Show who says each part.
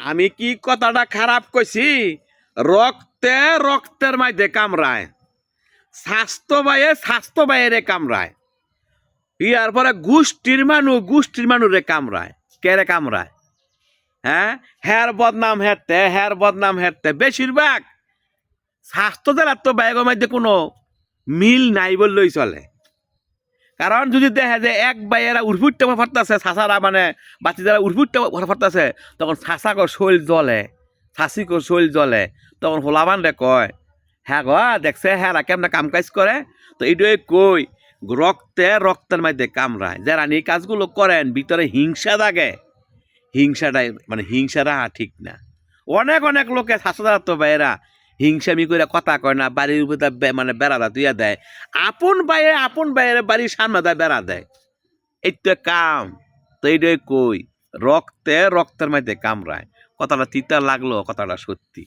Speaker 1: আমি কি কথাটা খারাপ কইছি? রক্তের মাঝে কামড়ায়, স্বাস্থ্য বাইরে কামড়ায়, ইয়ার পরে গোষ্ঠীর মানুষে কামড়ায়। কেরে কামড়ায়? হ্যাঁ, হ্যার বদনাম হেরতে বেশিরভাগ স্বাস্থ্য জেলার তো বাইরের মধ্যে কোনো মিল নাই বললেই চলে। কারণ যদি দেখে যে এক বাইয়েরা উড়ফুটতে ফাটতেছে, ছাসারা মানে বাচ্চা যারা উড়ফুটতে ফাটতেছে, তখন ছাসাকো শৈল জ্বলে, ছাসিকো শৈল জ্বলে, তখন হোলাবান রে কয় হ্যাঁ গো দেখছে হ্যাঁ কেমন কাম কাজ করে। তো এইটাই কই রক্তের মধ্যে কামড়ায়। যারা এই কাজগুলো করেন ভিতরে হিংসা থাকে, হিংসাটাই মানে হিংসাটা ঠিক না। অনেক লোকে ছাসাদার তো বাইরা হিংসামি করে কথা কয় না, বাড়ির উপর মানে বেড়াদা তুইয়া দেয়। আপন বাইরে বাড়ির সামনে দেয় বেড়া দেয়। এই তো কাম। তো এইটাই কই রক্তের মধ্যে কামড়ায়। কথাটা তিতা লাগলো, কথাটা সত্যি।